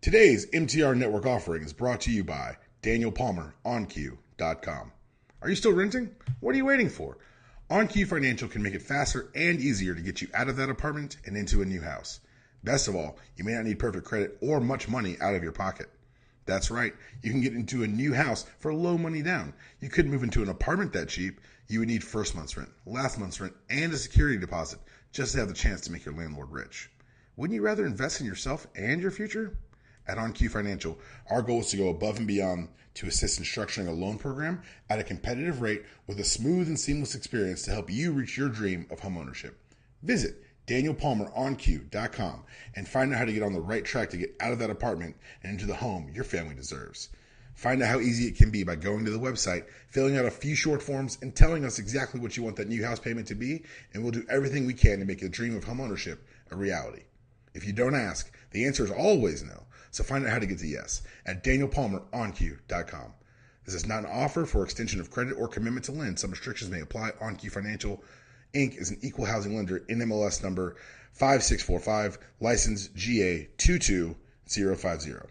Today's MTR Network offering is brought to you by Daniel Palmer, OnQ.com. Are you still renting? What are you waiting for? OnQ Financial can make it faster and easier to get you out of that apartment and into a new house. Best of all, you may not need perfect credit or much money out of your pocket. That's right, you can get into a new house for low money down. You couldn't move into an apartment that cheap. You would need first month's rent, last month's rent, and a security deposit just to have the chance to make your landlord rich. Wouldn't you rather invest in yourself and your future? At OnQ Financial, our goal is to go above and beyond to assist in structuring a loan program at a competitive rate with a smooth and seamless experience to help you reach your dream of homeownership. Visit DanielPalmerOnQ.com and find out how to get on the right track to get out of that apartment and into the home your family deserves. Find out how easy it can be by going to the website, filling out a few short forms, and telling us exactly what you want that new house payment to be, and we'll do everything we can to make your dream of homeownership a reality. If you don't ask, the answer is always no. So find out how to get to yes at DanielPalmerOnQ.com. This is not an offer for extension of credit or commitment to lend. Some restrictions may apply. OnQ Financial, Inc. is an equal housing lender. NMLS number 5645, license GA 22050.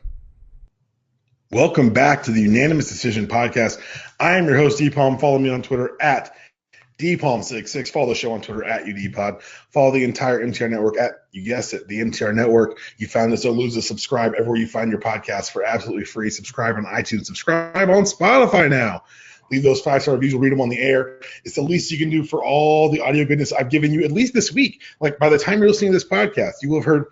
Welcome back to the Unanimous Decision Podcast. I am your host, DPalm. Follow me on Twitter at DPalm66. Follow the show on Twitter at UDPod. Follow the entire MTR Network at, you guessed it, the MTR Network. You found this, don't lose it. Subscribe everywhere you find your podcast for absolutely free. Subscribe on iTunes. Subscribe on Spotify now. Leave those 5-star reviews. We'll read them on the air. It's the least you can do for all the audio goodness I've given you, at least this week. Like, by the time you're listening to this podcast, you will have heard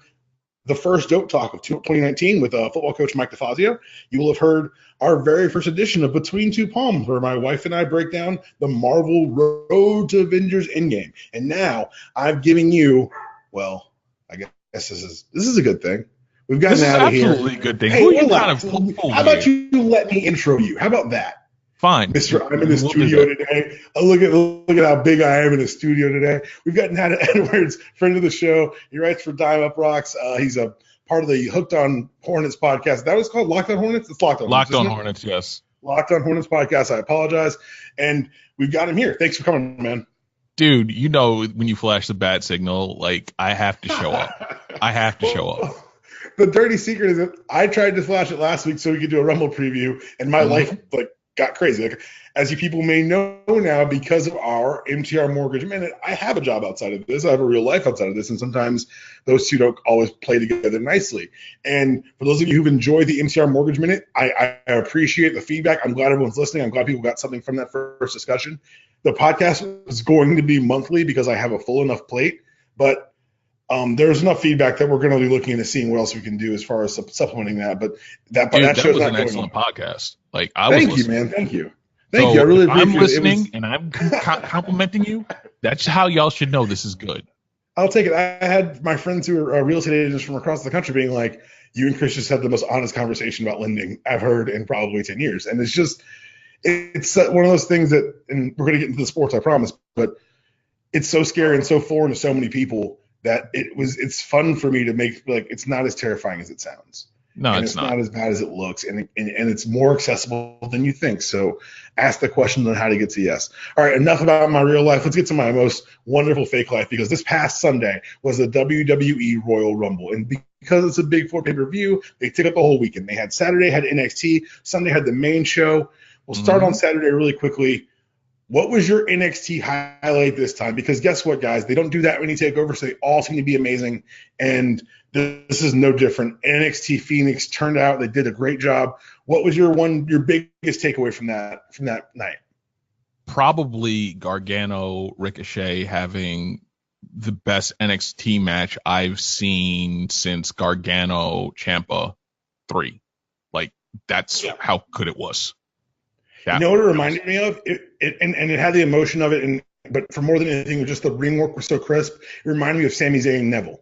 the first Dope Talk of 2019 with football coach Mike DeFazio. You will have heard our very first edition of Between Two Palms, where my wife and I break down the Marvel Road to Avengers Endgame. And now I've given you, well, I guess this is a good thing. We've gotten out of here. This is absolutely a good thing. Hey, how about you let me intro you? How about that? Fine. Mr. I'm in the studio today. Look at how big I am in the studio today. We've got Nata Edwards, friend of the show. He writes for Dime Up Rocks. He's a part of the Hooked on Hornets podcast. That was called Locked on Hornets? It's Locked on Hornets. Locked on Hornets, yes. Locked on Hornets podcast. I apologize. And we've got him here. Thanks for coming, man. Dude, you know when you flash the bat signal, like, I have to show up. I have to show up. The dirty secret is that I tried to flash it last week so we could do a Rumble preview, and my life, got crazy. Like, as you people may know now, because of our MTR Mortgage Minute, I have a job outside of this. I have a real life outside of this, and sometimes those two don't always play together nicely. And for those of you who've enjoyed the MTR Mortgage Minute, I appreciate the feedback. I'm glad everyone's listening. I'm glad people got something from that first discussion. The podcast is going to be monthly because I have a full enough plate, but there's enough feedback that we're going to be looking into seeing what else we can do as far as supplementing that. But that show's was not an excellent podcast. Like, Thank you, man. Thank you. I really appreciate it. I'm listening and I'm complimenting you. That's how y'all should know this is good. I'll take it. I had my friends who are real estate agents from across the country being like, you and Chris just had the most honest conversation about lending I've heard in probably 10 years. And it's one of those things that, and we're going to get into the sports, I promise, but it's so scary and so foreign to so many people that it's fun for me to make, like, it's not as terrifying as it sounds. No, and it's not as bad as it looks, and it's more accessible than you think. So ask the questions on how to get to yes. All right, enough about my real life. Let's get to my most wonderful fake life, because this past Sunday was the WWE Royal Rumble. And because it's a big 4 pay-per-view, they took up the whole weekend. They had Saturday, had NXT. Sunday had the main show. We'll start on Saturday really quickly. What was your NXT highlight this time? Because guess what, guys? They don't do that many takeovers, so they all seem to be amazing. And this is no different. NXT Phoenix turned out. They did a great job. What was your biggest takeaway from that night? Probably Gargano Ricochet having the best NXT match I've seen since Gargano Ciampa 3. Like, that's how good it was. You know what it reminded me of? It had the emotion of it, but for more than anything, just the ring work was so crisp. It reminded me of Sami Zayn and Neville.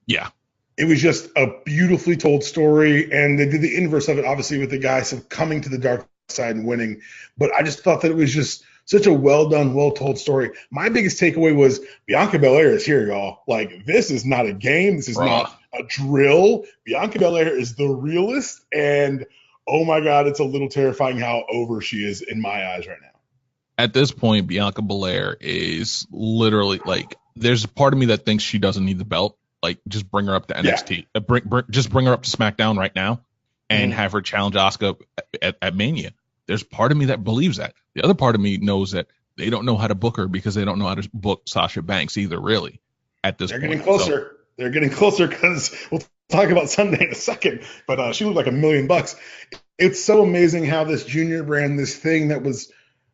Yeah. It was just a beautifully told story, and they did the inverse of it, obviously, with the guys coming to the dark side and winning. But I just thought that it was just such a well-done, well-told story. My biggest takeaway was Bianca Belair is here, y'all. Like, this is not a game. This is not a drill. Bianca Belair is the realest, and oh my God, it's a little terrifying how over she is in my eyes right now. At this point, Bianca Belair is literally, like, there's a part of me that thinks she doesn't need the belt. Like, just bring her up to Yeah. NXT. Just bring her up to SmackDown right now and have her challenge Asuka at Mania. There's part of me that believes that. The other part of me knows that they don't know how to book her because they don't know how to book Sasha Banks either, really, at this point. They're getting closer. So, they're getting closer because we'll talk about Sunday in a second. But she looked like $1 million. It's so amazing how this junior brand, this thing that was,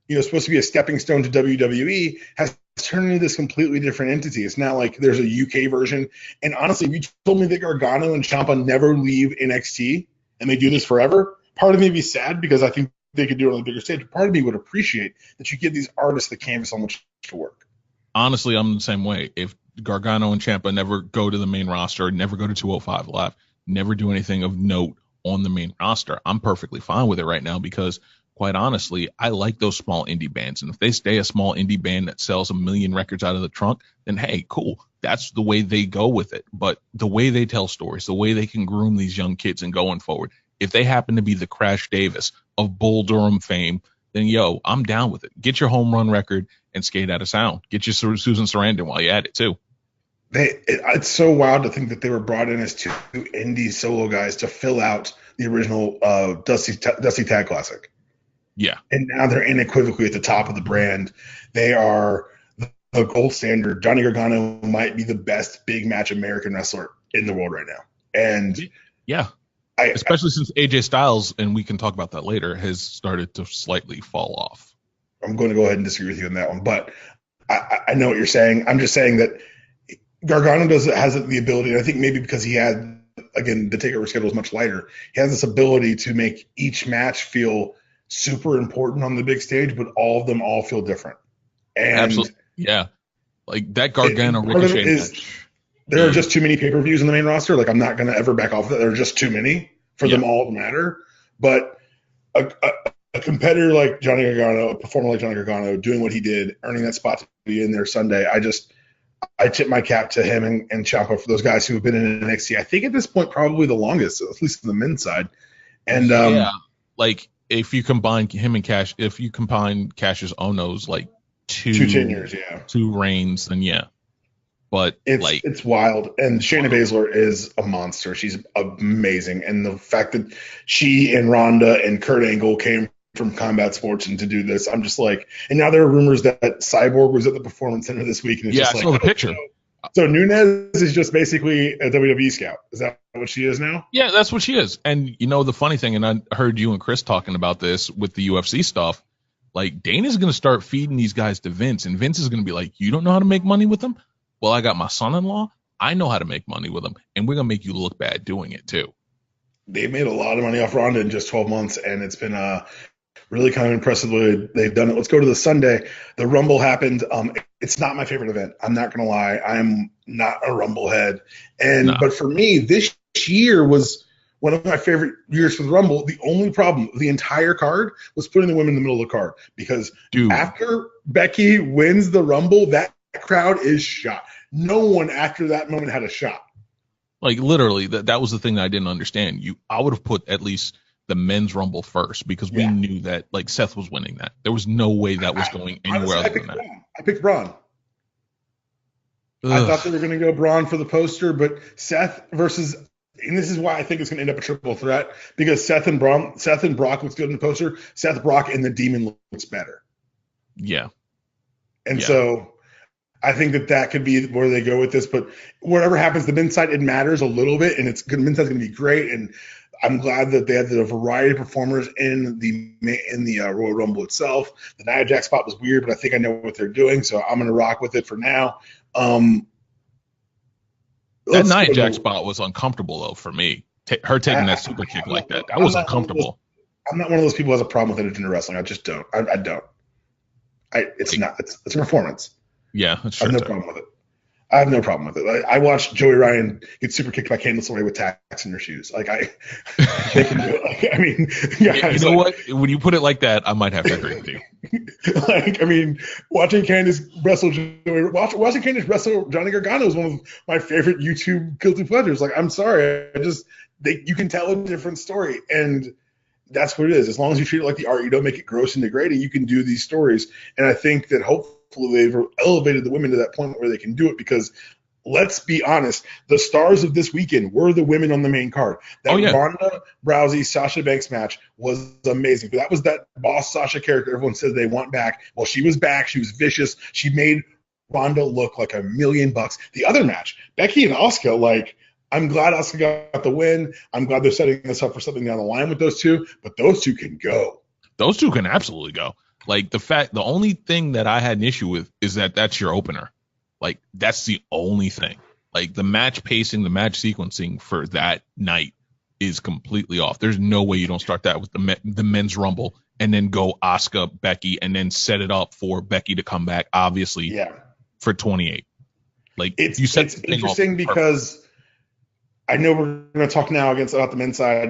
supposed to be a stepping stone to WWE, has turned into this completely different entity. It's not like there's a UK version. And honestly, if you told me that Gargano and Ciampa never leave NXT and they do this forever, part of me would be sad because I think they could do it on a bigger stage. Part of me would appreciate that you give these artists the canvas on which to work. Honestly, I'm the same way. If Gargano and Ciampa never go to the main roster, never go to 205 Live, never do anything of note on the main roster, I'm perfectly fine with it right now because, quite honestly, I like those small indie bands. And if they stay a small indie band that sells 1 million records out of the trunk, then hey, cool. That's the way they go with it. But the way they tell stories, the way they can groom these young kids and going forward, if they happen to be the Crash Davis of Bull Durham fame, then I'm down with it. Get your home run record and skate out of sound. Get your Susan Sarandon while you're at it too. It's so wild to think that they were brought in as two indie solo guys to fill out the original Dusty Tag Classic. Yeah. And now they're unequivocally at the top of the brand. They are the gold standard. Johnny Gargano might be the best big match American wrestler in the world right now. And yeah. Especially since AJ Styles, and we can talk about that later, has started to slightly fall off. I'm going to go ahead and disagree with you on that one, but I know what you're saying. I'm just saying that Gargano has the ability, and I think maybe because he had, again, the takeover schedule is much lighter, he has this ability to make each match feel super important on the big stage, but all of them all feel different. And absolutely, yeah. Like that Gargano Ricochet match. There are just too many pay-per-views in the main roster. Like, I'm not going to ever back off of that. There are just too many for them all to matter. But a competitor like Johnny Gargano, a performer like Johnny Gargano, doing what he did, earning that spot to be in there Sunday, I tip my cap to him and Ciampa for those guys who have been in NXT. I think at this point probably the longest, at least on the men's side. And like if you combine him and Cash, if you combine Cash's Ono's like two tenures, two reigns, then yeah. But it's wild. And Shayna Baszler is a monster. She's amazing. And the fact that she and Ronda and Kurt Angle came from combat sports and to do this, I'm just like, and now there are rumors that Cyborg was at the Performance Center this week. And it's just I saw the picture. So Nunes is just basically a WWE scout. Is that what she is now? Yeah, that's what she is. And the funny thing, and I heard you and Chris talking about this with the UFC stuff, like Dana's going to start feeding these guys to Vince, and Vince is going to be like, you don't know how to make money with them? Well, I got my son-in-law. I know how to make money with them, and we're going to make you look bad doing it too. They made a lot of money off Ronda in just 12 months, and it's been really kind of impressive the way they've done it. Let's go to the Sunday. The Rumble happened. It's not my favorite event. I'm not going to lie. I'm not a Rumble head. But for me, this year was one of my favorite years for the Rumble. The only problem, the entire card, was putting the women in the middle of the card because after Becky wins the Rumble, that crowd is shot. No one after that moment had a shot. Like literally, that was the thing that I didn't understand. I would have put at least the men's Rumble first because we knew that like Seth was winning that. There was no way that was going anywhere other than that. I picked Braun. I thought they were going to go Braun for the poster, but Seth versus, and this is why I think it's going to end up a triple threat because Seth and Brock looks good in the poster. Seth, Brock, and the Demon looks better. Yeah. And so I think that could be where they go with this, but whatever happens, the men's side, it matters a little bit, and it's good. Men's side's going to be great, and I'm glad that they had a variety of performers in the Royal Rumble itself. The Nia Jax spot was weird, but I think I know what they're doing, so I'm going to rock with it for now. That Nia Jax spot was uncomfortable though for me. Her taking that super kick like that was uncomfortable. I'm not one of those people who has a problem with intergender wrestling. I just don't. I don't. It's a performance. Yeah, that's true. I have no problem with it. I have no problem with it. I watched Joey Ryan get super kicked by Candice LeRae with tacks in her shoes. They can do it. Like, I mean, you know what? When you put it like that, I might have to agree with you. Watching Candice wrestle Johnny Gargano is one of my favorite YouTube guilty pleasures. Like, I'm sorry, you can tell a different story, and that's what it is. As long as you treat it like the art, you don't make it gross and degrading. You can do these stories, and I think that hopefully they've elevated the women to that point where they can do it because let's be honest, the stars of this weekend were the women on the main card. That Ronda Rousey Sasha Banks match was amazing. That was that boss Sasha character everyone says they want back. Well, she was back. She was vicious. She made Ronda look like $1 million. The other match, Becky and Asuka, like, I'm glad Asuka got the win. I'm glad they're setting this up for something down the line with those two, but those two can go. Those two can absolutely go. Like, the only thing that I had an issue with is that that's your opener. Like, that's the only thing. Like, the match pacing, the match sequencing for that night is completely off. There's no way you don't start that with the men's rumble and then go Asuka, Becky, and then set it up for Becky to come back, obviously, for 28. Like, it's thing interesting because I know we're going to talk now about the men's side.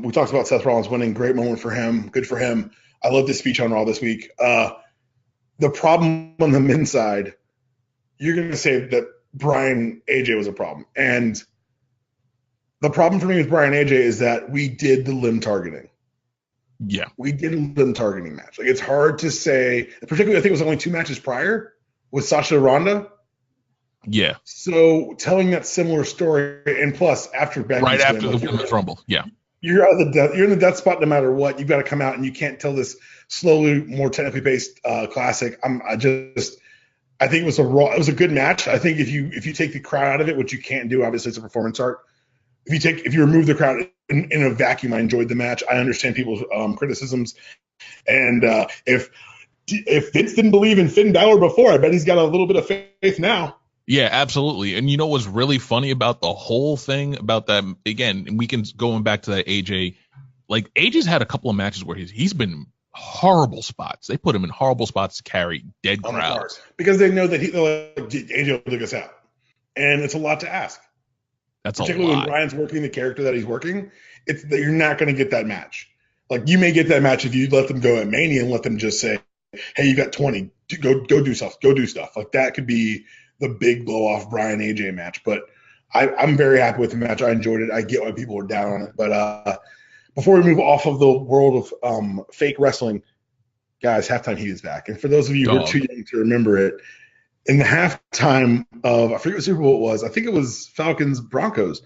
We talked about Seth Rollins winning. Great moment for him. Good for him. I love this speech on Raw this week. The problem on the men's side, you're going to say that Brian AJ was a problem. And the problem for me with Brian AJ is that we did the limb targeting. Yeah. We did a limb targeting match. Like, it's hard to say, particularly I think it was only 2 matches prior with Sasha Ronda. Yeah. So telling that similar story, and plus after Becky's right after the Women's Rumble. Yeah. You're out of the death. You're in the death spot no matter what. You've got to come out and you can't tell this slowly, more technically based classic. I think it was a good match. I think if you take the crowd out of it, which you can't do, obviously it's a performance art. If you remove the crowd in a vacuum, I enjoyed the match. I understand people's criticisms, and if Vince didn't believe in Finn Balor before, I bet he's got a little bit of faith now. Yeah, absolutely. And you know what's really funny about the whole thing about that? Again, we can going back to that AJ. Like, AJ's had a couple of matches where he's been horrible spots. They put him in horrible spots to carry dead crowds because they know that AJ will dig us out, and it's a lot to ask. That's particularly a lot. When Brian's working the character that he's working. It's that you're not going to get that match. Like, you may get that match if you let them go at Mania and let them just say, "Hey, you got 20. Go do stuff. Go do stuff." Like, that could be the big blow off Brian AJ match. But I'm very happy with the match. I enjoyed it. I get why people are down on it. But before we move off of the world of fake wrestling, guys, halftime heat is back. And for those of you who are too young to remember it, in the halftime of, I forget what Super Bowl it was. I think it was Falcons Broncos.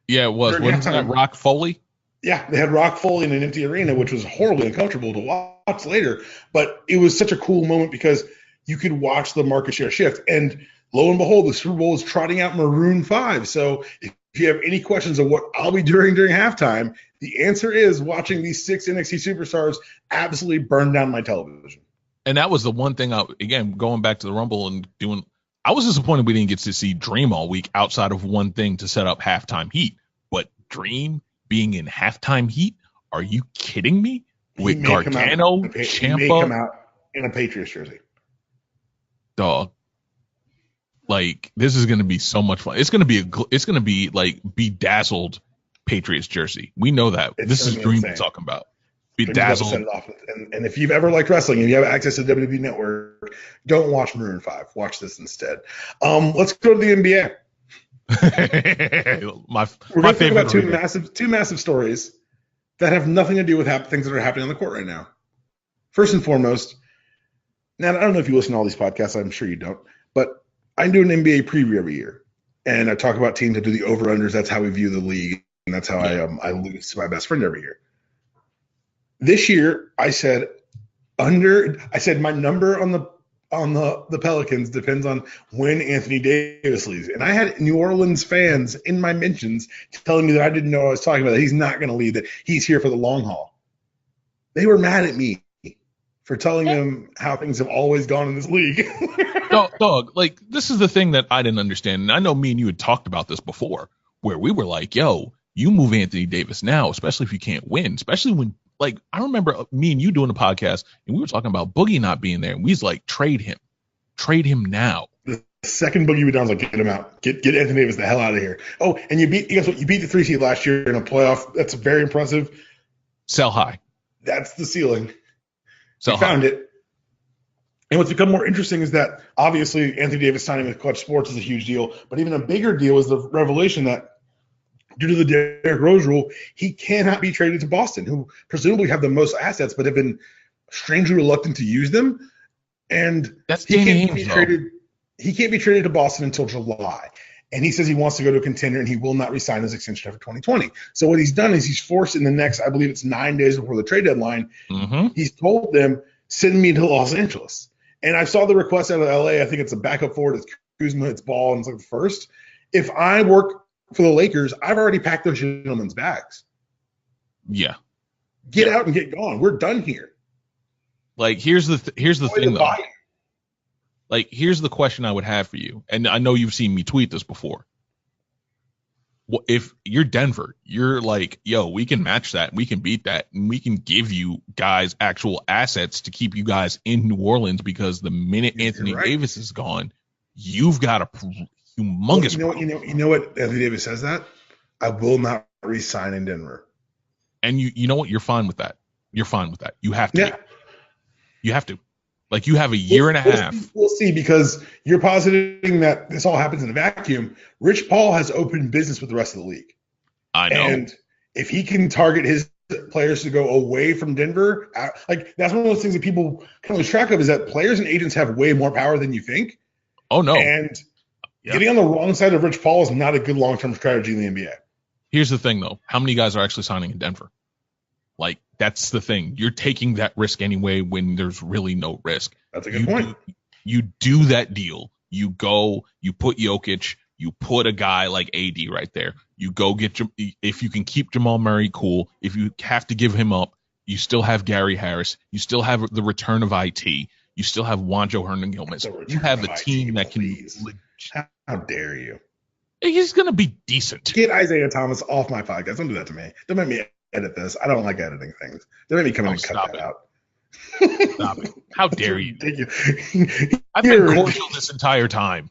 Yeah, it was. Wasn't that Rock Foley? Yeah, they had Rock Foley in an empty arena, which was horribly uncomfortable to watch later. But it was such a cool moment because you could watch the market share shift. And lo and behold, the Super Bowl is trotting out Maroon 5. So if you have any questions of what I'll be doing during halftime, the answer is watching these 6 NXT superstars absolutely burn down my television. And that was the one thing, again, going back to the Rumble and I was disappointed we didn't get to see Dream all week outside of one thing to set up halftime heat. But Dream being in halftime heat, are you kidding me? With Gargano, Ciampa. He may come out in a Patriots jersey. Dog. Like, this is going to be so much fun. It's going to be like bedazzled Patriots jersey. We know that. This is Dream we're talking about. Bedazzled. Set it off. And if you've ever liked wrestling and you have access to WWE Network, don't watch Maroon 5. Watch this instead. Let's go to the NBA. my We're going to talk favorite about two massive stories that have nothing to do with things that are happening on the court right now. First and foremost, now I don't know if you listen to all these podcasts. I'm sure you don't, but I do an NBA preview every year, and I talk about teams that do the over-unders. That's how we view the league, and that's how I lose to my best friend every year. This year, I said my number on the Pelicans depends on when Anthony Davis leaves. And I had New Orleans fans in my mentions telling me that I didn't know what I was talking about, that he's not going to leave, that he's here for the long haul. They were mad at me for telling them how things have always gone in this league. Dog, like, this is the thing that I didn't understand. And I know me and you had talked about this before, where we were like, yo, you move Anthony Davis now, especially if you can't win, especially when, like, I remember me and you doing a podcast and we were talking about Boogie not being there. And we was like, trade him now. The second Boogie was down, like, get him out. Get Anthony Davis the hell out of here. Oh, and you beat the 3 seed last year in a playoff. That's very impressive. Sell high. That's the ceiling. Sell high. Found it. And what's become more interesting is that obviously Anthony Davis signing with Clutch Sports is a huge deal, but even a bigger deal is the revelation that due to the Derrick Rose rule, he cannot be traded to Boston, who presumably have the most assets but have been strangely reluctant to use them. And that's he can't be traded to Boston until July. And he says he wants to go to a contender and he will not resign his extension after 2020. So what he's done is he's forced in the next, I believe it's 9 days before the trade deadline, he's told them, send me to Los Angeles. And I saw the request out of LA. I think it's a backup forward. It's Kuzma, it's Ball, and it's like the first. If I work for the Lakers, I've already packed those gentlemen's bags. Yeah. Get out and get gone. We're done here. Like, here's the thing, though. Like, here's the question I would have for you. And I know you've seen me tweet this before. Well, if you're Denver, you're like, yo, we can match that. We can beat that. And we can give you guys actual assets to keep you guys in New Orleans, because the minute Anthony Davis is gone, you've got a humongous problem. You know what? Anthony Davis says that? I will not re-sign in Denver. And you know what? You're fine with that. You're fine with that. You have to. Yeah. You have to. Like, you have a year and a half. We'll see, because you're positing that this all happens in a vacuum. Rich Paul has open business with the rest of the league. I know. And if he can target his players to go away from Denver, like, that's one of those things that people kind of lose track of, is that players and agents have way more power than you think. Oh, no. And getting on the wrong side of Rich Paul is not a good long-term strategy in the NBA. Here's the thing, though. How many guys are actually signing in Denver? Like, that's the thing. You're taking that risk anyway when there's really no risk. That's a good point. You do that deal. You go, you put Jokic, you put a guy like AD right there. You go get, if you can keep Jamal Murray cool, if you have to give him up, you still have Gary Harris. You still have the return of IT. You still have Juanjo Hernan-Gomez. You have a team that can. How dare you? He's going to be decent. Get Isaiah Thomas off my podcast. Don't do that to me. Don't make me edit this. I don't like editing things. Don't make me come in and cut that out. Stop it. How dare you? Thank you. I've been cordial this entire time.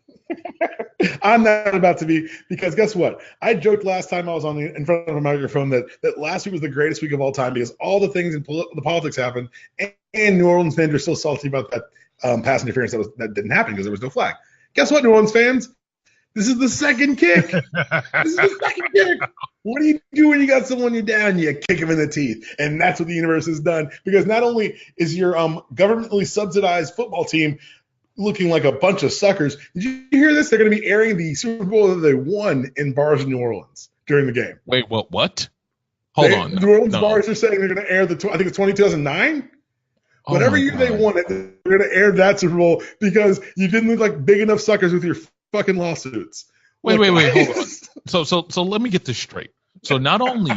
I'm not about to be, because guess what? I joked last time I was in front of a microphone that last week was the greatest week of all time, because all the things in the politics happened, and New Orleans fans are still salty about that pass interference that didn't happen because there was no flag. Guess what, New Orleans fans? This is the second kick. This is the second kick. What do you do when you got someone you're down? You kick him in the teeth. And that's what the universe has done. Because not only is your governmentally subsidized football team looking like a bunch of suckers, did you hear this? They're going to be airing the Super Bowl that they won in bars in New Orleans during the game. Wait, what? Hold on. New Orleans bars are saying they're going to air I think it's 2009? Whatever year they won it, they're going to air that Super Bowl because you didn't look like big enough suckers with your fucking lawsuits. Wait, hold on. So let me get this straight. So not only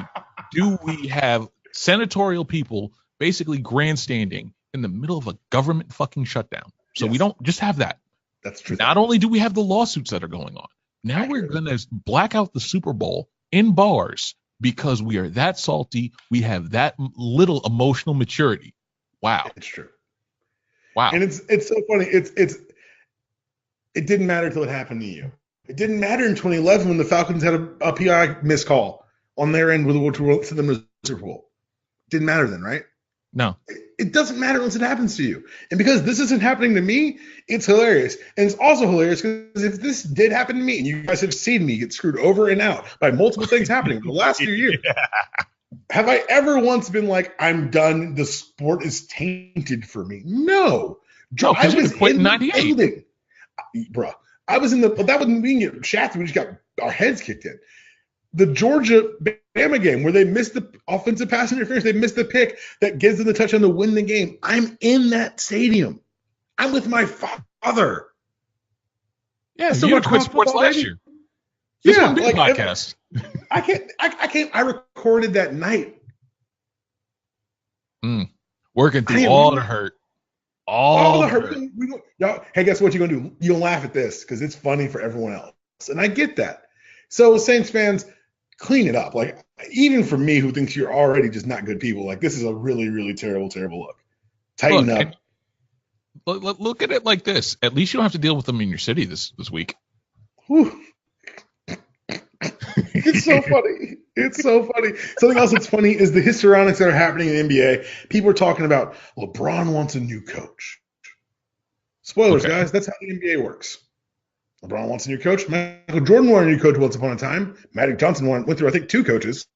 do we have senatorial people basically grandstanding in the middle of a government fucking shutdown. So we don't just have that. That's true. Not only do we have the lawsuits that are going on, now we're going to black out the Super Bowl in bars because we are that salty. We have that little emotional maturity. Wow. It's true. Wow. And it's so funny. It didn't matter until it happened to you. It didn't matter in 2011 when the Falcons had a PI missed call on their end with to them to the Super Bowl. Didn't matter then, right? No. It doesn't matter once it happens to you. And because this isn't happening to me, it's hilarious. And it's also hilarious because if this did happen to me, and you guys have seen me get screwed over and out by multiple things happening in the last few years, have I ever once been like, I'm done, the sport is tainted for me? No. I was quit in 98. Bruh, I was in that wouldn't mean you shafted. We just got our heads kicked in. The Georgia-Bama game where they missed the offensive pass interference, they missed the pick that gives them the touchdown to win the game. I'm in that stadium. I'm with my father. Yeah, so you quit sports last year. This wouldn't be a podcast. I can't. I recorded that night. Working through all the hurt. All the hurt. Y'all, hey, guess what you're going to do? You'll laugh at this because it's funny for everyone else. And I get that. So, Saints fans, clean it up. Like, even for me who thinks you're already just not good people, like, this is a really, really terrible, terrible look. Tighten up. Look at it like this. At least you don't have to deal with them in your city this week. Whew. It's so funny. It's so funny. Something else that's funny is the histrionics that are happening in the NBA. People are talking about LeBron wants a new coach. Spoilers, guys. That's how the NBA works. LeBron wants a new coach. Michael Jordan wanted a new coach once upon a time. Magic Johnson went through, I think, 2 coaches.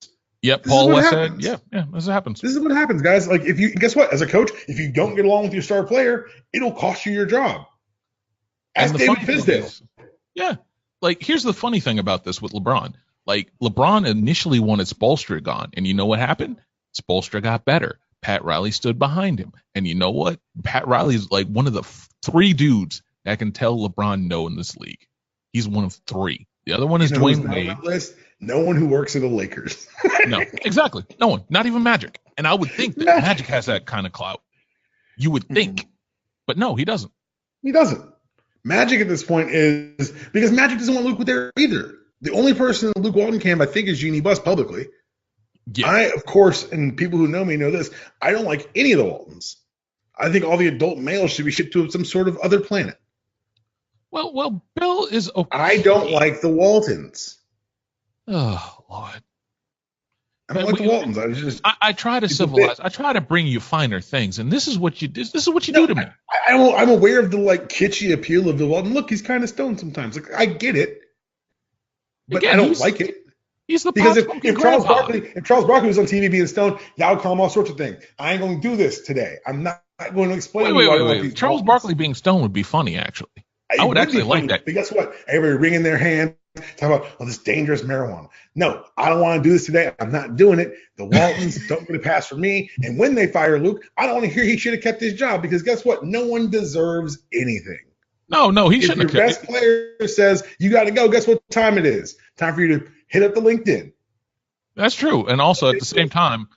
Yep. Paul West said, yeah, this happens. This is what happens, guys. Like, guess what? As a coach, if you don't get along with your star player, it'll cost you your job. Ask David Fizdale. Yeah. like, here's the funny thing about this with LeBron. Like, LeBron initially wanted Spoelstra gone, and you know what happened? Spoelstra got better. Pat Riley stood behind him, and you know what? Pat Riley is like one of the three dudes that can tell LeBron no in this league. He's one of three. The other one is Dwayne Wade. List? No one who works at the Lakers. No, exactly. No one. Not even Magic. And I would think that Magic has that kind of clout. You would think. But no, he doesn't. He doesn't. Magic at this point is because Magic doesn't want Luke there either. The only person in the Luke Walton camp, I think, is Jeannie Buss publicly. Yeah. I, of course, and people who know me know this, I don't like any of the Waltons. I think all the adult males should be shipped to some sort of other planet. Well, Bill is okay. I don't like the Waltons. Oh, Lord. I don't like the Waltons. I try to civilize. I try to bring you finer things, and this is what you do. This is what you do to me. I'm aware of the like kitschy appeal of the Walton. Look, he's kind of stoned sometimes. Like I get it, but again, I don't like it. He's the because if Charles Barkley was on TV being stoned, y'all would call him all sorts of things. I ain't going to do this today. I'm not going to explain. Wait. Charles Barkley being stoned would be funny, actually. I would actually like that. But guess what? Everybody wringing their hand, talking about this dangerous marijuana. No, I don't want to do this today. I'm not doing it. The Waltons don't get a pass for me. And when they fire Luke, I don't want to hear he should have kept his job because guess what? No one deserves anything. No, he shouldn't have kept it. If your best player says you got to go, guess what time it is? Time for you to hit up the LinkedIn. That's true. And also at the same time,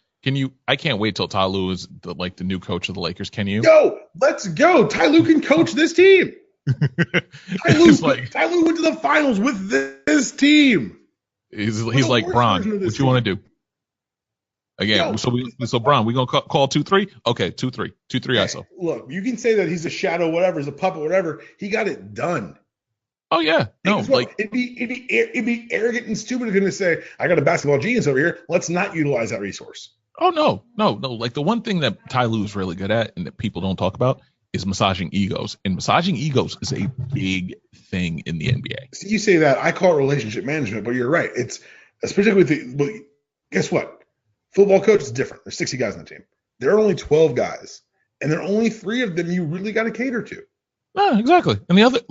I can't wait till Ty Lue is the new coach of the Lakers. Can you? Yo, let's go. Ty Lue can coach this team. Ty Lue went to the finals with this team. He's like, Bron, what you want to do? Again, so Bron, we gonna call 2-3? Okay, 2-3 ISO. Look, you can say that he's a shadow, whatever, he's a puppet, whatever. He got it done. Oh yeah, no, like it'd be arrogant and stupid of him to say, "I got a basketball genius over here. Let's not utilize that resource." Oh no. Like the one thing that Ty Lue is really good at and that people don't talk about is massaging egos, and massaging egos is a big thing in the NBA. So you say that, I call it relationship management, but you're right. It's especially but guess what? Football coach is different. There's 60 guys on the team. There are only 12 guys, and there are only 3 of them you really got to cater to. No, exactly. And the other,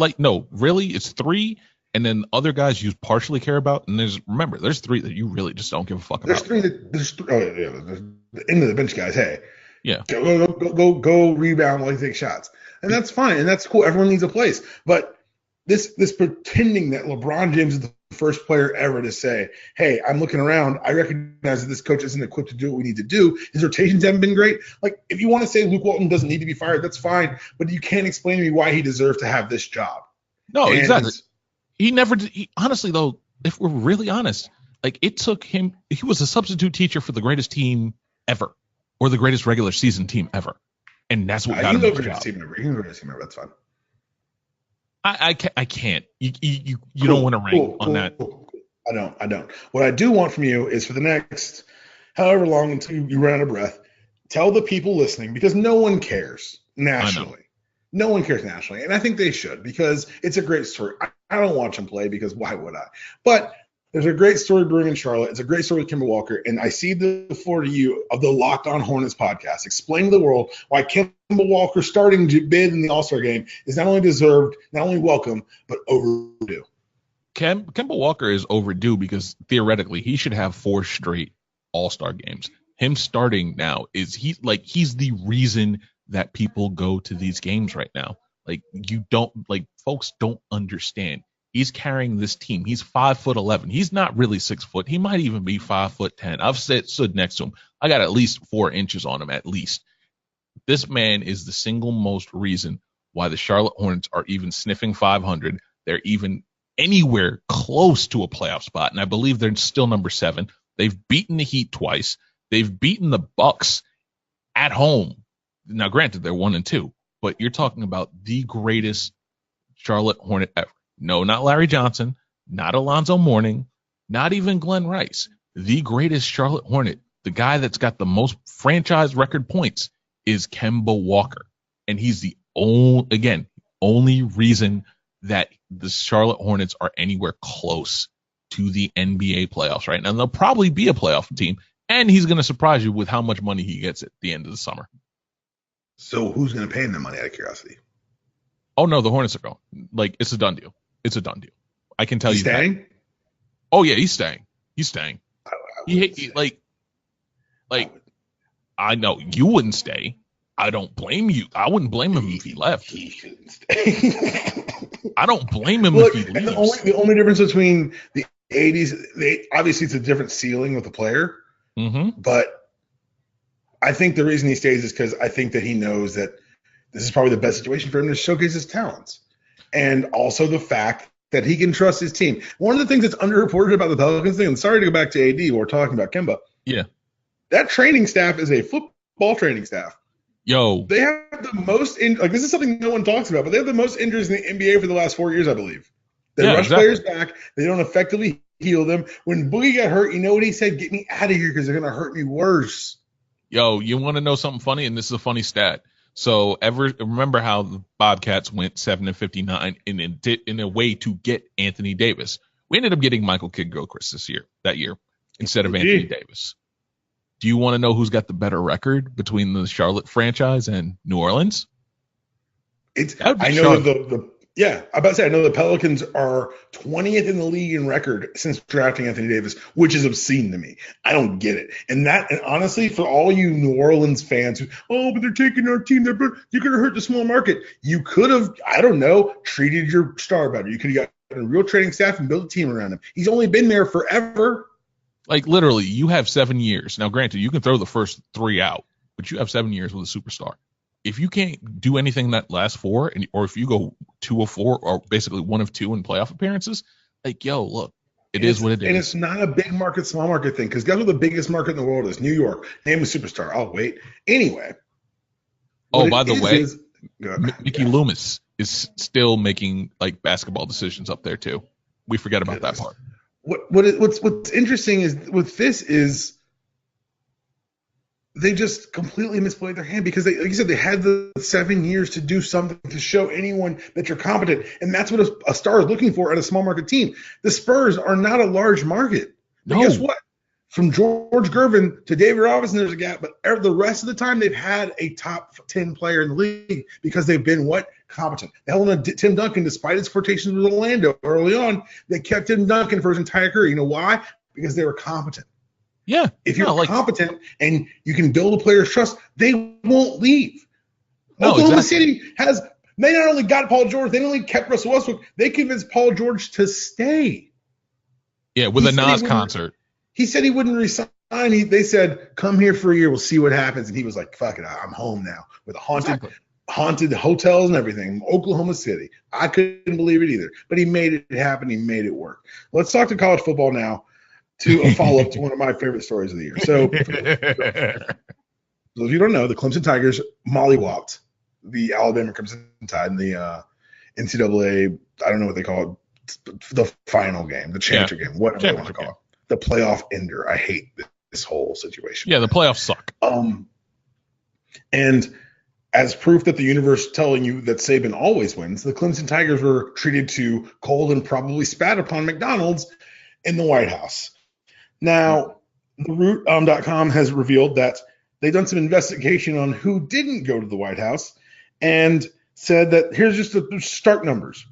really, it's 3, and then other guys you partially care about, and there's 3 that you really just don't give a fuck about. There's the end of the bench guys. Hey, yeah, go rebound while you take shots, and that's fine, and that's cool. Everyone needs a place, but this pretending that LeBron James is the first player ever to say, "Hey, I'm looking around. I recognize that this coach isn't equipped to do what we need to do. His rotations haven't been great." Like, if you want to say Luke Walton doesn't need to be fired, that's fine. But you can't explain to me why he deserved to have this job. No, exactly. He never did. Honestly, though, if we're really honest, like it took him. He was a substitute teacher for the greatest team ever, or the greatest regular season team ever, and that's what got him the job. Team member. That's fine. I can't. You don't want to rank on that. Cool. I don't. What I do want from you is for the next however long until you run out of breath, tell the people listening, because no one cares nationally. No one cares nationally. And I think they should, because it's a great story. I don't watch them play because why would I? But there's a great story brewing in Charlotte. It's a great story with Kemba Walker. And I see the floor to you of the Locked On Hornets podcast. Explain to the world why Kemba Walker starting to bid in the All-Star game is not only deserved, not only welcome, but overdue. Kemba Walker is overdue because theoretically he should have 4 straight All-Star games. Him starting now he's the reason that people go to these games right now. Folks don't understand. He's carrying this team. He's 5'11". He's not really 6 foot. He might even be 5'10". I've stood next to him. I got at least 4 inches on him, at least. This man is the single most reason why the Charlotte Hornets are even sniffing 500. They're even anywhere close to a playoff spot, and I believe they're still number 7. They've beaten the Heat twice. They've beaten the Bucks at home. Now, granted, they're 1-2, but you're talking about the greatest Charlotte Hornet ever. No, not Larry Johnson, not Alonzo Mourning, not even Glenn Rice. The greatest Charlotte Hornet, the guy that's got the most franchise record points, is Kemba Walker. And he's the only reason that the Charlotte Hornets are anywhere close to the NBA playoffs right now. They'll probably be a playoff team, and he's going to surprise you with how much money he gets at the end of the summer. So who's going to pay him the money, out of curiosity? Oh, no, the Hornets are going. It's a done deal. It's a done deal. I can tell He's you staying? that. Oh yeah, he's staying. He's staying. I know you wouldn't stay. I don't blame you. I wouldn't blame him if he left. He shouldn't stay. I don't blame him Look, if he and leaves. the only difference between the 80s, obviously it's a different ceiling with the player, but I think the reason he stays is because I think that he knows that this is probably the best situation for him to showcase his talents. And also the fact that he can trust his team. One of the things that's underreported about the Pelicans thing, and sorry to go back to AD, we're talking about Kemba. Yeah. That training staff is a football training staff. Yo. They have the most, this is something no one talks about, but they have the most injuries in the NBA for the last 4 years, I believe. They rush players back. They don't effectively heal them. When Boogie got hurt, you know what he said? Get me out of here because they're going to hurt me worse. Yo, you want to know something funny? And this is a funny stat. So remember how the Bobcats went 7-59 in a way to get Anthony Davis? We ended up getting Michael Kidd-Gilchrist that year instead of Anthony Davis. Do you want to know who's got the better record between the Charlotte franchise and New Orleans? I know I know the Pelicans are 20th in the league in record since drafting Anthony Davis, which is obscene to me. I don't get it. And honestly, for all you New Orleans fans who, but they're taking our team, you're going to hurt the small market. You could have, I don't know, treated your star better. You could have got a real training staff and built a team around him. He's only been there forever. Like literally, you have 7 years. Now, granted, you can throw the first 3 out, but you have 7 years with a superstar. If you can't do anything that last 4, or if you go 2 of 4, or basically 1 of 2 in playoff appearances, look, it is what it is. And it's not a big market, small market thing, because guess what the biggest market in the world is? New York. Name a superstar. I'll wait. Anyway. By the way, Mickey Loomis is still making basketball decisions up there too. We forget about that part. What's interesting is with this is they just completely misplayed their hand because like you said, they had the 7 years to do something to show anyone that you're competent. And that's what a star is looking for at a small market team. The Spurs are not a large market. But guess what? From George Gervin to David Robinson, there's a gap. But the rest of the time, they've had a top 10 player in the league because they've been competent. They held on to Tim Duncan despite his flirtations with Orlando early on. They kept Tim Duncan for his entire career. You know why? Because they were competent. Yeah. If you're competent and you can build a player's trust, they won't leave. Oklahoma City they not only got Paul George, they not only kept Russell Westbrook, they convinced Paul George to stay. Yeah, with a Nas concert. He said he wouldn't resign. They said, come here for a year, we'll see what happens. And he was like, fuck it, I'm home now. With haunted hotels and everything, Oklahoma City. I couldn't believe it either. But he made it happen. He made it work. Let's talk to college football now. To a follow-up to one of my favorite stories of the year. So if you don't know, the Clemson Tigers mollywopped the Alabama Crimson Tide in the NCAA, I don't know what they call it, the final game, the championship game, whatever they want to call it. The playoff ender. I hate this whole situation. Yeah, the playoffs suck. And as proof that the universe is telling you that Saban always wins, the Clemson Tigers were treated to cold and probably spat upon McDonald's in the White House. Now, theroot.com has revealed that they've done some investigation on who didn't go to the White House and said that here's just the stark numbers.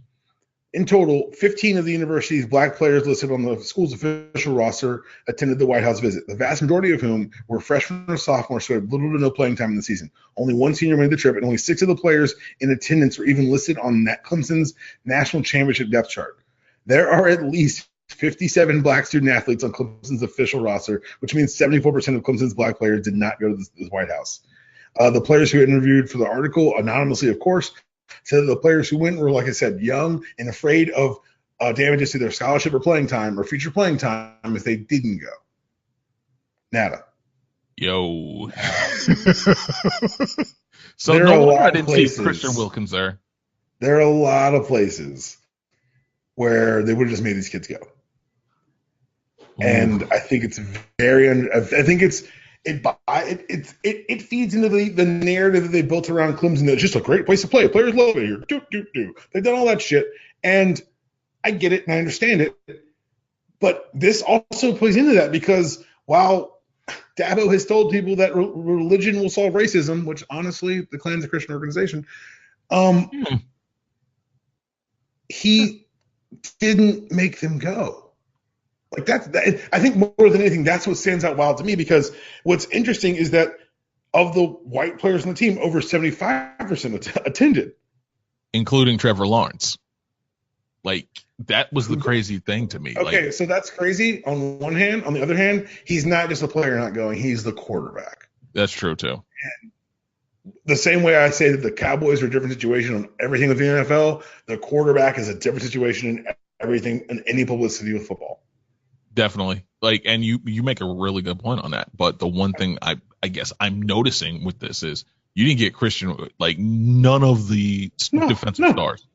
In total, 15 of the university's black players listed on the school's official roster attended the White House visit, the vast majority of whom were freshmen or sophomores who had little to no playing time in the season. Only one senior made the trip, and only 6 of the players in attendance were even listed on Clemson's national championship depth chart. There are at least 57 black student athletes on Clemson's official roster, which means 74% of Clemson's black players did not go to the White House. The players who interviewed for the article, anonymously, of course, said that the players who went were, like I said, young and afraid of damages to their scholarship or playing time or future playing time if they didn't go. Nata. Yo. So no wonder I didn't see Christian Wilkins there. There are a lot of places where they would have just made these kids go. And I think it's it feeds into the narrative that they built around Clemson. That it's just a great place to play. Players love it here. They've done all that shit. And I get it and I understand it. But this also plays into that because while Dabo has told people that religion will solve racism, which honestly, the Klan's a Christian organization, he didn't make them go. Like I think more than anything, that's what stands out wild to me, because what's interesting is that of the white players on the team, over 75% attended. Including Trevor Lawrence. Like, that was the crazy thing to me. Okay, like, so that's crazy on one hand. On the other hand, he's not just a player not going, he's the quarterback. That's true, too. The same way I say that the Cowboys are a different situation on everything with the NFL, the quarterback is a different situation in everything, in any publicity with football. Definitely. Like, and you make a really good point on that. But the one thing I guess I'm noticing with this is you didn't get Christian, like, none of the defensive stars.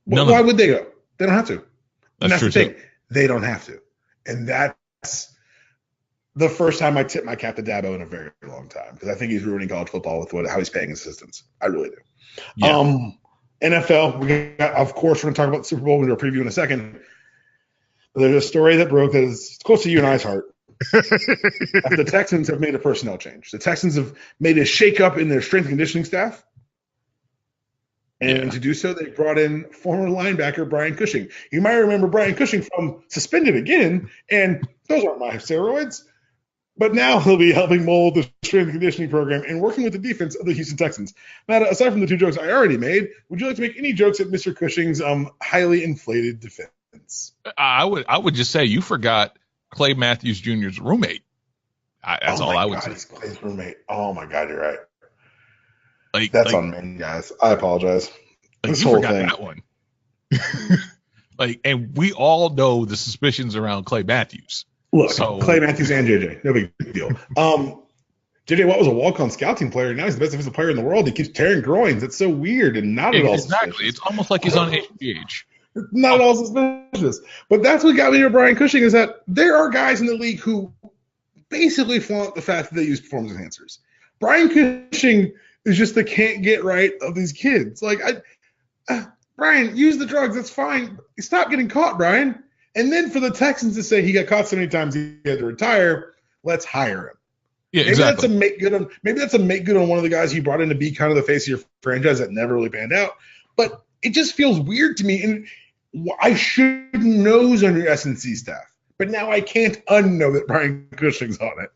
Why would they go? They don't have to. That's true, the thing. They don't have to. And that's the first time I tip my cap to Dabo in a very long time, because I think he's ruining college football with how he's paying his assistants. I really do. Yeah. NFL, of course, we're going to talk about the Super Bowl. We're going to preview in a second. There's a story that broke that is close to you and I's heart. The Texans have made a personnel change. The Texans have made a shakeup in their strength and conditioning staff. And to do so, they brought in former linebacker Brian Cushing. You might remember Brian Cushing from Suspended Again, and those aren't my steroids. But now he'll be helping mold the strength and conditioning program and working with the defense of the Houston Texans. Now, aside from the two jokes I already made, would you like to make any jokes at Mr. Cushing's highly inflated defense? I would just say you forgot Clay Matthews Jr.'s roommate. That's all I would say. He's Clay's roommate. Oh my God, you're right. That's on me, guys. I apologize. Like, this whole thing. That one. And we all know the suspicions around Clay Matthews. Look, Clay Matthews and JJ, no big deal. JJ Watt was a walk-on scouting player. Now he's the best defensive player in the world. He keeps tearing groins. It's so weird and not at all suspicious. It's almost like he's on HGH. Not at all suspicious. But that's what got me to Brian Cushing, is that there are guys in the league who basically flaunt the fact that they use performance enhancers. Brian Cushing is just the can't get right of these kids. Like, Brian, use the drugs. That's fine. Stop getting caught, Brian. And then for the Texans to say he got caught so many times he had to retire, let's hire him. Yeah, exactly. Maybe that's a make good on one of the guys you brought in to be kind of the face of your franchise that never really panned out. But it just feels weird to me. And I should nose on your S&C staff, but now I can't unknow that Brian Cushing's on it.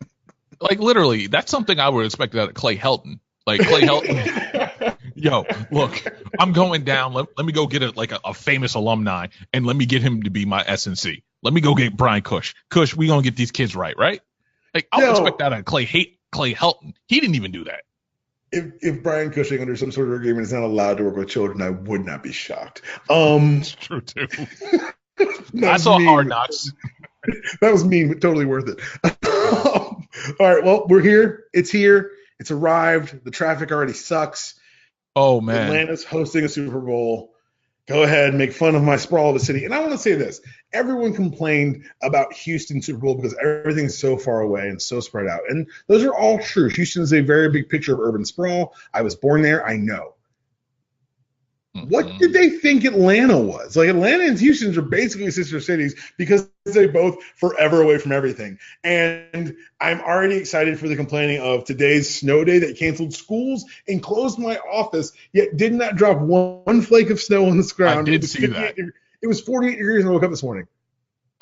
Like, literally, that's something I would expect out of Clay Helton. Like, Clay Helton, yo, look, I'm going down. Let me go get a famous alumni, and let me get him to be my S&C. Let me go get Brian Cush. Cush, we gonna get these kids right? Like, I would expect that out of Clay Helton. He didn't even do that. If Brian Cushing, under some sort of agreement, is not allowed to work with children, I would not be shocked. It's true too. I saw Hard Knocks. That was mean, but totally worth it. All right, well, we're here. It's here. It's arrived. The traffic already sucks. Oh, man. Atlanta's hosting a Super Bowl. Go ahead and make fun of my sprawl of the city. And I want to say this. Everyone complained about Houston Super Bowl because everything's so far away and so spread out. And those are all true. Houston is a very big picture of urban sprawl. I was born there. I know. What did they think Atlanta was? Like, Atlanta and Houston are basically sister cities because they both forever away from everything. And I'm already excited for the complaining of today's snow day that canceled schools and closed my office, yet did not drop one flake of snow on the ground. I did see that. It was 48 degrees when I woke up this morning.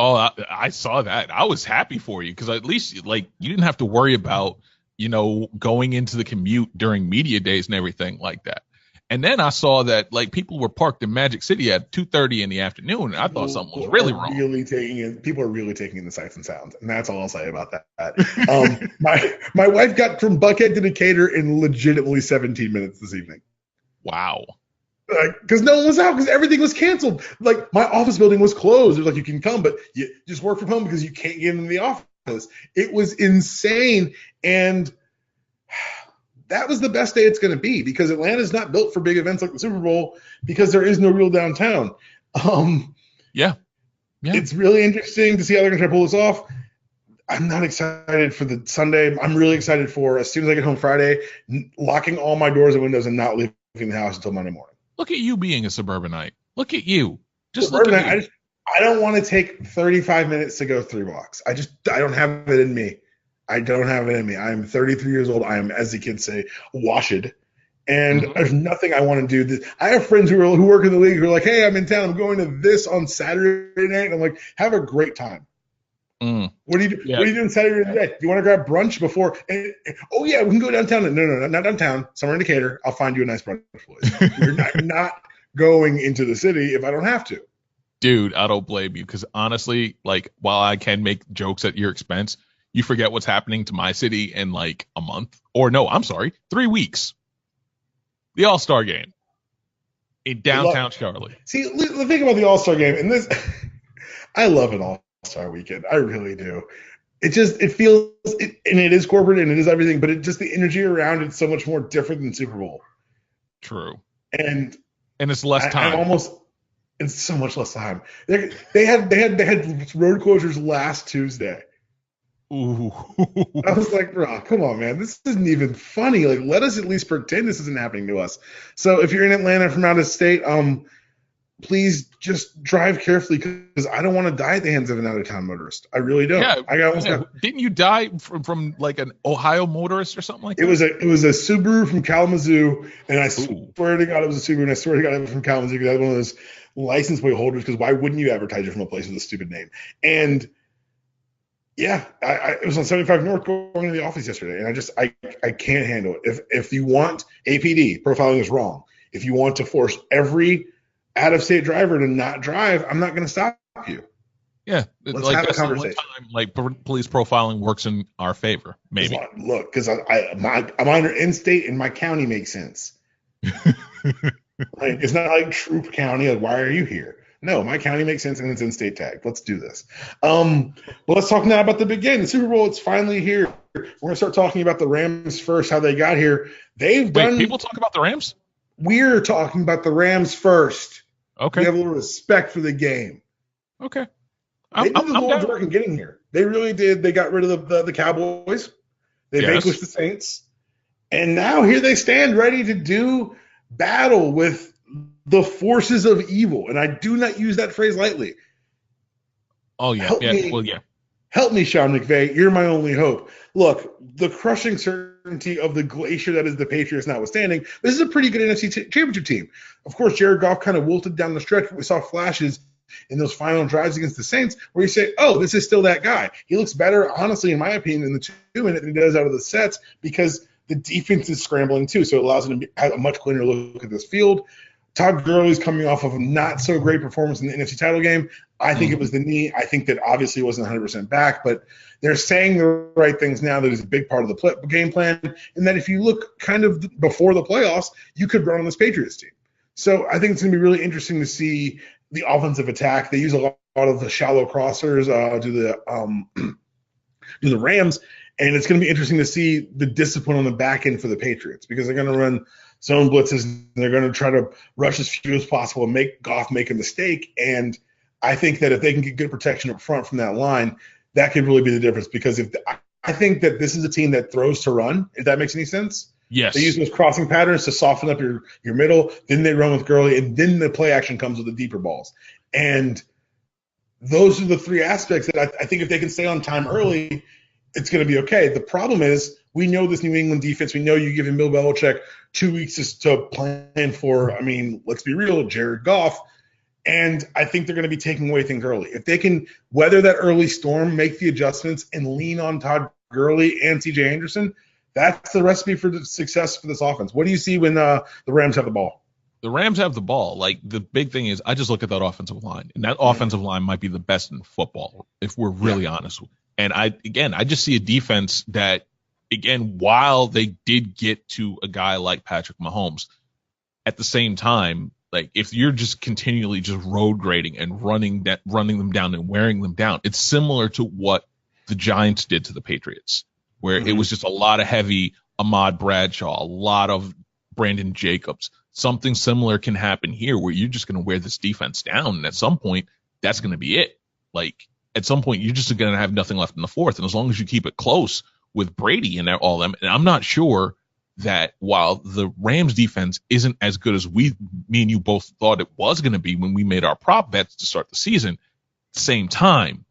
Oh, I saw that. I was happy for you because at least, like, you didn't have to worry about, going into the commute during media days and everything like that. And then I saw that, like, people were parked in Magic City at 2:30 in the afternoon, and I thought something was really wrong. People are really taking in the sights and sounds, and that's all I'll say about that. My wife got from Buckhead to Decatur in legitimately 17 minutes this evening. Wow. Because no one was out, because everything was canceled. Like, my office building was closed. It was like, you can come, but you just work from home because you can't get into the office. It was insane, and that was the best day it's going to be, because Atlanta's not built for big events like the Super Bowl because there is no real downtown. Yeah. It's really interesting to see how they're going to try to pull this off. I'm not excited for the Sunday. I'm really excited for, as soon as I get home Friday, locking all my doors and windows and not leaving the house until Monday morning. Look at you being a suburbanite. Look at you. I don't want to take 35 minutes to go 3 blocks. I don't have it in me. I don't have it in me. I'm 33 years old. I am, as the kids say, washed. And Mhm. there's nothing I want to do. I have friends who work in the league who are like, "Hey, I'm in town. I'm going to this on Saturday night." And I'm like, "Have a great time. Mm. What do you do? Yeah. What are you doing Saturday night? Do you want to grab brunch before?" Oh yeah, we can go downtown. No, not downtown. Somewhere in Decatur. I'll find you a nice brunch place. I'm not going into the city if I don't have to. Dude, I don't blame you because honestly, like, while I can make jokes at your expense, you forget what's happening to my city in like a month. Or no, I'm sorry, 3 weeks. The All-Star game in downtown Charlotte. See, the thing about the All Star game, and this, I love an All Star weekend. I really do. It feels, and it is corporate and it is everything, but it just the energy around it's so much more different than Super Bowl. True. And And it's less I'm time. almost, it's so much less time. They had road closures last Tuesday. Ooh. I was like, bro, come on, man. This isn't even funny. Like, let us at least pretend this isn't happening to us. So if you're in Atlanta from out of state, please just drive carefully because I don't want to die at the hands of an out of town motorist. I really don't. Yeah, I almost got. didn't you die from like an Ohio motorist or something like It that? was a Subaru from Kalamazoo, and I Ooh. swear to God it was a Subaru, and I swear to God it was from Kalamazoo because I was one of those license plate holders. Because why wouldn't you advertise it from a place with a stupid name? And yeah, it was on 75 North going to the office yesterday, and I can't handle it. If you want APD, profiling is wrong. If you want to force every out of state driver to not drive, I'm not going to stop you. Yeah, Let's like have a that's the one conversation. time like police profiling works in our favor, maybe. Look, because I'm under in-state and my county makes sense. Like it's not like Troop County. Like, why are you here? No, my county makes sense and it's in-state tag. Let's do this. But let's talk now about the big game, the Super Bowl. It's finally here. We're gonna start talking about the Rams first, how they got here. They've Wait, done. people talk about the Rams? We're talking about the Rams first. We Okay, have a little respect for the game. okay, They did the I'm Lord's down. work in getting here. They really did. They got rid of the Cowboys. They Yes. vanquished the Saints. And now here they stand ready to do battle with the forces of evil. And I do not use that phrase lightly. Oh yeah, Help yeah. me, Well, yeah. help me, Sean McVay. You're my only hope. Look, the crushing certainty of the glacier that is the Patriots notwithstanding, this is a pretty good NFC championship team. Of course, Jared Goff kind of wilted down the stretch, but we saw flashes in those final drives against the Saints where you say, oh, this is still that guy. He looks better, honestly, in my opinion, in the 2 minute than he does out of the sets because the defense is scrambling too. So it allows him to have a much cleaner look at this field. Todd Gurley's coming off of a not so great performance in the NFC title game. I think it was the knee. I think that obviously wasn't 100% back, but they're saying the right things now that is a big part of the game plan. And that if you look kind of before the playoffs, you could run on this Patriots team. So I think it's going to be really interesting to see the offensive attack. They use a lot of the shallow crossers to the Rams, and it's going to be interesting to see the discipline on the back end for the Patriots because they're going to run zone blitzes and they're going to try to rush as few as possible and make Goff make a mistake. And I think that if they can get good protection up front from that line, that could really be the difference because I think that this is a team that throws to run, if that makes any sense. Yes. They use those crossing patterns to soften up your middle. Then they run with Gurley, and then the play action comes with the deeper balls. And those are the three aspects that I think if they can stay on time early, it's going to be okay. The problem is we know this New England defense. We know you give him Bill Belichick 2 weeks to plan for, I mean, let's be real, Jared Goff. And I think they're going to be taking away things early. If they can weather that early storm, make the adjustments, and lean on Todd Gurley and C.J. Anderson, that's the recipe for the success for this offense. What do you see when the Rams have the ball? The Rams have the ball. Like the big thing is, I just look at that offensive line, and that offensive line might be the best in football if we're really honest. And I just see a defense that, again, while they did get to a guy like Patrick Mahomes, at the same time, like if you're just continually just road grading and running them down and wearing them down, it's similar to what the Giants did to the Patriots, where it was just a lot of heavy Ahmad Bradshaw, a lot of Brandon Jacobs. Something similar can happen here where you're just going to wear this defense down. And at some point, that's going to be it. Like at some point, you're just going to have nothing left in the fourth. And as long as you keep it close with Brady and all them, and I'm not sure that while the Rams defense isn't as good as me and you both thought it was going to be when we made our prop bets to start the season, at the same time,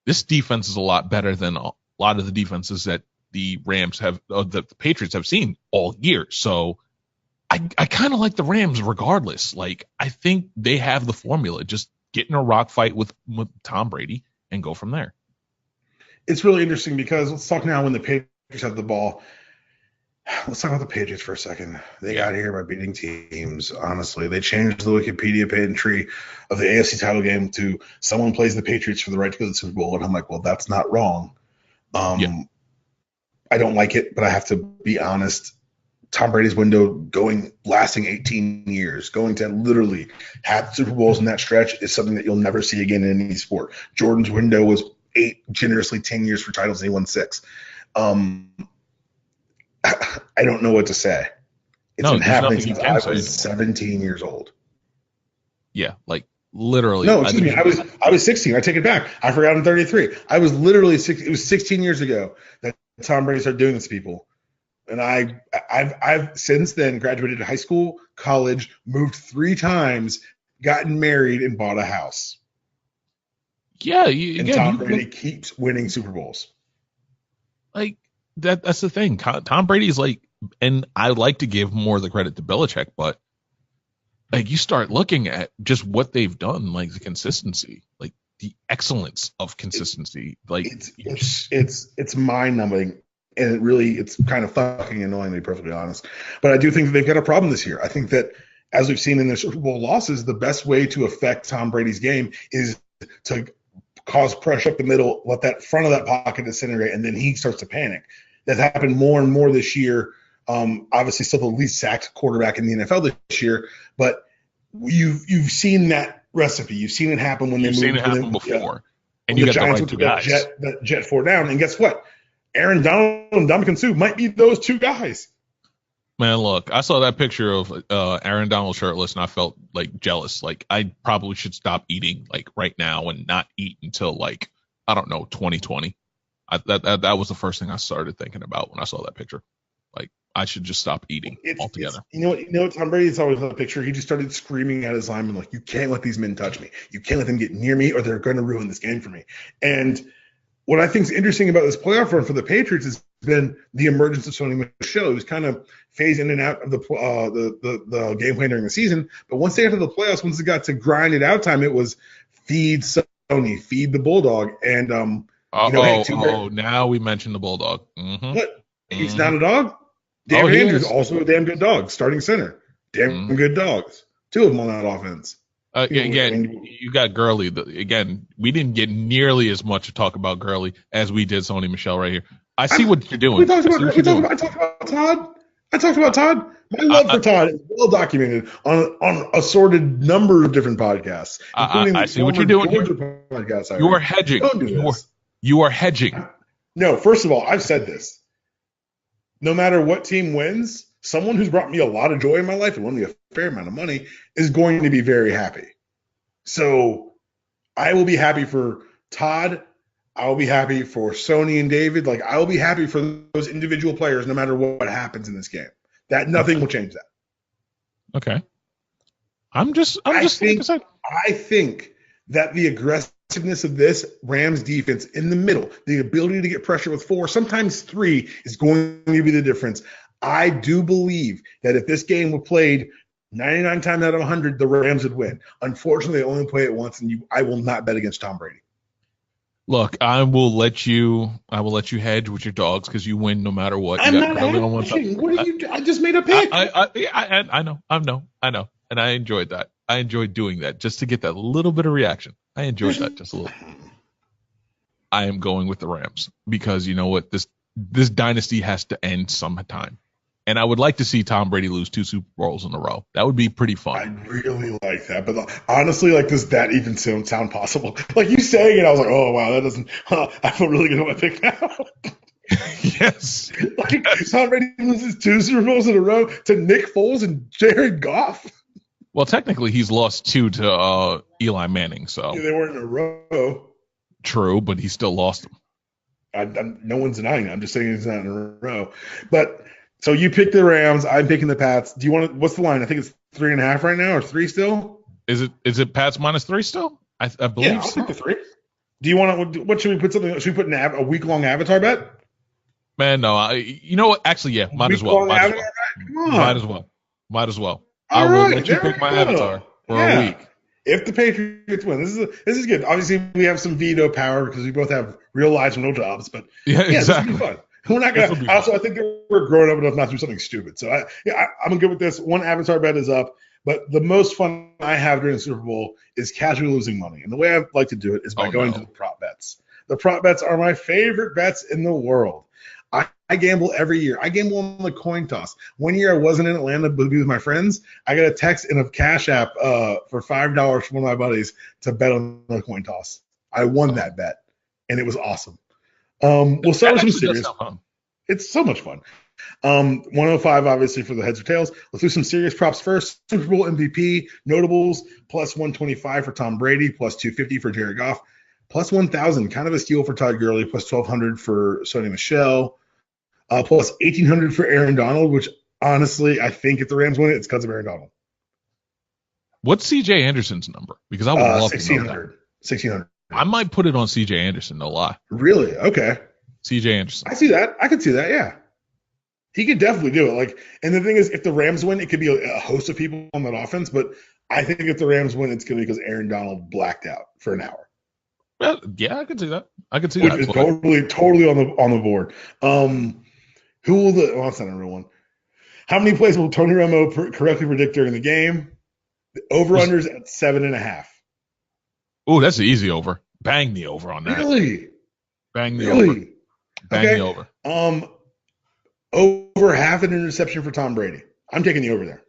this defense is a lot better than a lot of the defenses that the Rams have, that the Patriots have seen all year. So I kind of like the Rams regardless. Like, I think they have the formula. Just get in a rock fight with Tom Brady and go from there. It's really interesting because let's talk now when the Patriots have the ball. Let's talk about the Patriots for a second. They got here by beating teams. Honestly, they changed the Wikipedia entry of the AFC title game to someone plays the Patriots for the right to go to the Super Bowl. And I'm like, well, that's not wrong. I don't like it, but I have to be honest. Tom Brady's window lasting 18 years, going to literally have Super Bowls in that stretch is something that you'll never see again in any sport. Jordan's window was 8, generously 10 years for titles, and he won 6. I don't know what to say. It's been happening since I was 17 years old. Yeah, like literally. No, excuse me. I was 16. I take it back. I forgot I'm 33. I was literally it was 16 years ago that Tom Brady started doing this to people. And I've since then graduated high school, college, moved 3 times, gotten married, and bought a house. Yeah, Tom Brady keeps winning Super Bowls. Like that's the thing. Tom Brady's like, and I like to give more of the credit to Belichick, but like you start looking at just what they've done, like the consistency, like the excellence of consistency. Like it's mind-numbing. And it's kind of fucking annoying, to be perfectly honest. But I do think that they've got a problem this year. I think that, as we've seen in their Super Bowl losses, the best way to affect Tom Brady's game is to cause pressure up the middle, let that front of that pocket disintegrate, and then he starts to panic. That's happened more and more this year. Obviously, still the least sacked quarterback in the NFL this year. But you've seen that recipe. You've seen it happen when you've seen it happen before. And you got the right 2 guys. That jet 4 down. And guess what? Aaron Donald and Ndamukong Suh might be those 2 guys. Man, look, I saw that picture of Aaron Donald shirtless, and I felt like jealous. Like I probably should stop eating like right now and not eat until like I don't know 2020. That was the first thing I started thinking about when I saw that picture. Like I should just stop eating altogether. You know what? Tom Brady's always on the picture. He just started screaming at his linemen like, "You can't let these men touch me. You can't let them get near me, or they're going to ruin this game for me." And what I think is interesting about this playoff run for the Patriots has been the emergence of Sony Michel, who's kind of phased in and out of the game plan during the season. But once they got to the playoffs, once it got to grind it out time, it was feed Sony, feed the Bulldog. And, now we mentioned the Bulldog. Mm-hmm. What? He's not a dog? Dan Andrews, also a damn good dog, starting center. Damn good dogs. 2 of them on that offense. Again, you got Gurley. Again, we didn't get nearly as much to talk about Gurley as we did Sony Michel right here. I see what you're doing. I talked about Todd. My love for Todd is well documented on assorted number of different podcasts. I see what you're doing. You are hedging. You are hedging. No, first of all, I've said this. No matter what team wins, someone who's brought me a lot of joy in my life and won me a fair amount of money is going to be very happy. So I will be happy for Todd. I will be happy for Sony and David. Like I will be happy for those individual players no matter what happens in this game. That nothing will change that. Okay. I think that the aggressiveness of this Rams defense in the middle, the ability to get pressure with 4, sometimes 3, is going to be the difference. I do believe that if this game were played 99 times out of 100, the Rams would win. Unfortunately, they only play it once, and I will not bet against Tom Brady. Look, I will let you hedge with your dogs because you win no matter what. I'm not hedging. What are you? I just made a pick. I know, and I enjoyed that. I enjoyed doing that just to get that little bit of reaction. I enjoyed that just a little. I am going with the Rams because you know what, this dynasty has to end sometime. And I would like to see Tom Brady lose 2 Super Bowls in a row. That would be pretty fun. I really like that. But honestly, like, does that even sound possible? Like, you saying it, I was like, oh, wow, that doesn't I feel really good about my pick now. Yes. Like, Tom Brady loses 2 Super Bowls in a row to Nick Foles and Jared Goff. Well, technically, he's lost 2 to Eli Manning. So yeah, they weren't in a row. True, but he still lost them. No one's denying it. I'm just saying he's not in a row. But so you pick the Rams. I'm picking the Pats. Do you want to? What's the line? I think it's 3.5 right now, or 3 still. Is it Pats -3 still? I believe. Yeah, I'll take the 3. Do you want to? What should we put? Should we put a week-long Avatar bet? Man, no. You know what? Actually, yeah. Might as well. Come on. Might as well. Might as well. All I will right, let you there pick we my go. avatar for a week. If the Patriots win, this is good. Obviously, we have some veto power because we both have real lives and no jobs. But Yeah, exactly. this will be fun. We're not gonna. Also, I think that we're grown up enough not to do something stupid. So I'm good with this. One avatar bet is up. But the most fun I have during the Super Bowl is casually losing money, and the way I like to do it is by going to the prop bets. The prop bets are my favorite bets in the world. I gamble every year. I gamble on the coin toss. One year I wasn't in Atlanta to be with my friends. I got a text in a Cash App for $5 from one of my buddies to bet on the coin toss. I won that bet, and it was awesome. We'll start with some serious. It's so much fun. 105 obviously for the heads or tails. Let's do some serious props first. Super Bowl MVP notables plus 125 for Tom Brady, plus 250 for Jared Goff, plus 1,000, kind of a steal for Todd Gurley, plus 1,200 for Sony Michel. Plus 1,800 for Aaron Donald, which honestly, I think if the Rams win it, it's because of Aaron Donald. What's C.J. Anderson's number? Because I would love 1,600. to know that. 1,600. I might put it on C.J. Anderson, no lie. Really? Okay. C.J. Anderson. I see that. I could see that, yeah. He could definitely do it. And the thing is, if the Rams win, it could be a host of people on that offense, but I think if the Rams win, it's going to be because Aaron Donald blacked out for an hour. Well, yeah, I could see that. Which is totally on the board. Who will that's not a real one. How many plays will Tony Romo correctly predict during the game? The over-under's at 7.5. Oh, that's an easy over. Bang the over on that. Really? Bang the over. Bang the over. Over half an interception for Tom Brady. I'm taking the over there.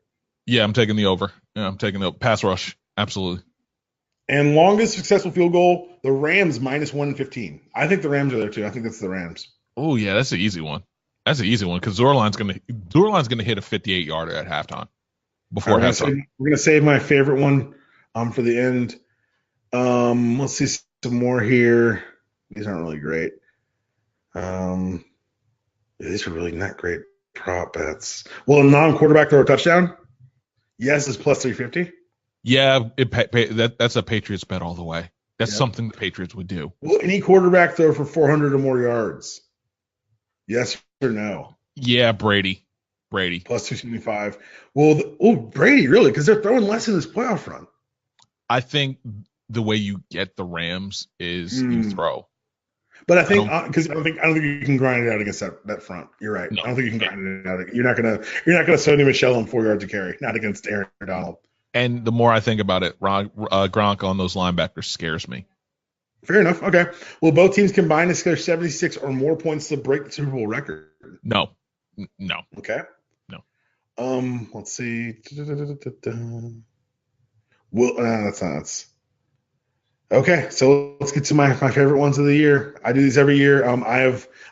Yeah, I'm taking the over. Yeah, I'm taking the pass rush. Absolutely. And longest successful field goal, the Rams minus 115. I think the Rams are there too. I think that's the Rams. Oh yeah, that's an easy one. That's an easy one because Zurline's gonna hit a 58-yarder at halftime. Before halftime. We're gonna save my favorite one for the end. Let's see some more here. These aren't really great. These are really not great prop bets. Well, a non-quarterback throw a touchdown. Yes, is plus 350. Yeah, that's a Patriots bet all the way. That's something the Patriots would do. Well, any quarterback throw for 400 or more yards. Yes or no? Yeah, Brady. Plus 275. Well, Brady, really? Because they're throwing less in this playoff run. I think the way you get the Rams is you throw. But I think because I don't think you can grind it out against that front. You're right. No, I don't think you can grind it out. You're not gonna Sony Michel on 4 yards of carry, not against Aaron Donald. And the more I think about it, Gronk on those linebackers scares me. Fair enough. Okay. Will both teams combine to score 76 or more points to break the Super Bowl record? No. Okay. No. Let's see. Well, that's okay. So let's get to my favorite ones of the year. I do these every year. I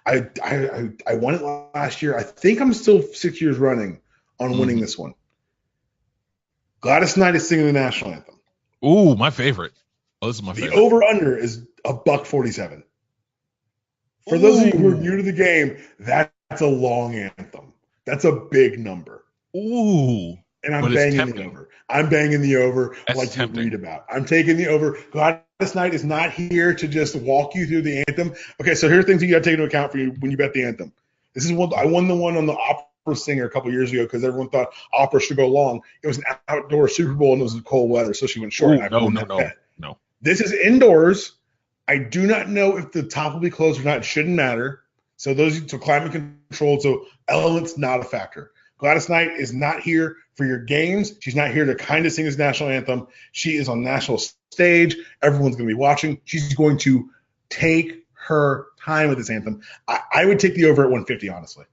won it last year. I think I'm still 6 years running on winning this one. Gladys Knight is singing the national anthem. Ooh, my favorite. Oh, this is my favorite. The over-under is $1.47. For those of you who are new to the game, that's a long anthem. That's a big number. Ooh. And I'm banging the over. I'm banging the over That's tempting. You read about. I'm taking the over. Gladys Knight is not here to just walk you through the anthem. Okay, so here are things you got to take into account for you when you bet the anthem. This is I won the one on the opera singer a couple years ago because everyone thought opera should go long. It was an outdoor Super Bowl and it was cold weather, so she went short. No. This is indoors. I do not know if the top will be closed or not. It shouldn't matter. So climate control, so elements not a factor. Gladys Knight is not here for your games. She's not here to kind of sing his national anthem. She is on national stage. Everyone's going to be watching. She's going to take her time with this anthem. I would take the over at 150, honestly.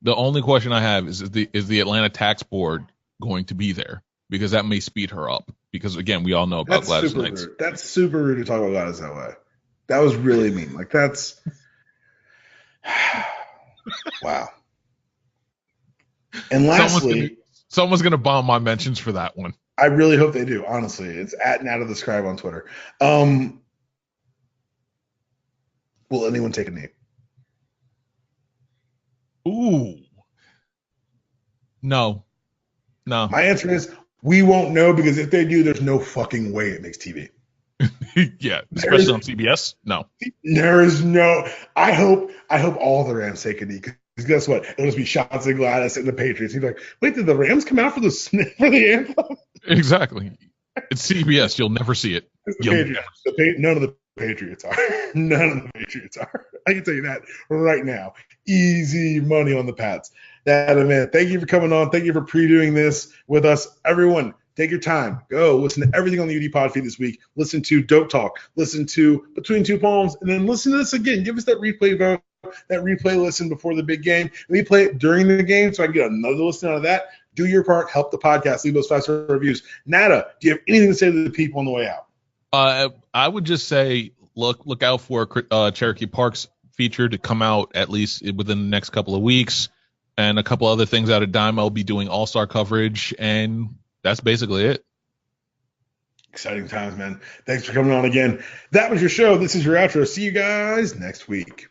The only question I have is the Atlanta Tax Board going to be there? Because that may speed her up. Because, again, we all know about Gladys Knight. That's super rude to talk about Gladys that way. That was really mean. That's – wow. And lastly – someone's going to bomb my mentions for that one. I really hope they do, honestly. It's at Nata the Scribe on Twitter. Will anyone take a knee? Ooh. No. My answer is we won't know because if they do, there's no fucking way it makes TV. Yeah, especially on CBS. No. There is no. I hope all the Rams take a knee guess what? It'll just be Shots and Gladys and the Patriots. He's like, wait, did the Rams come out for the anthem? Exactly. It's CBS. You'll never see it. None of the Patriots are. None of the Patriots are. I can tell you that right now. Easy money on the Pats. That, man, thank you for coming on. Thank you for previewing this with us. Everyone, take your time. Go listen to everything on the UD Pod feed this week. Listen to Dope Talk. Listen to Between Two Palms. And then listen to this again. Give us that replay vote, that replay listen before the big game. We play it during the game so I can get another listen out of that. Do your part. Help the podcast. Leave those 5-star reviews. Nata, do you have anything to say to the people on the way out? I would just say look out for Cherokee Park's feature to come out at least within the next couple of weeks, and a couple other things out of Dime. I'll be doing all-star coverage, and that's basically it. Exciting times, man. Thanks for coming on again. That was your show. This is your outro. See you guys next week.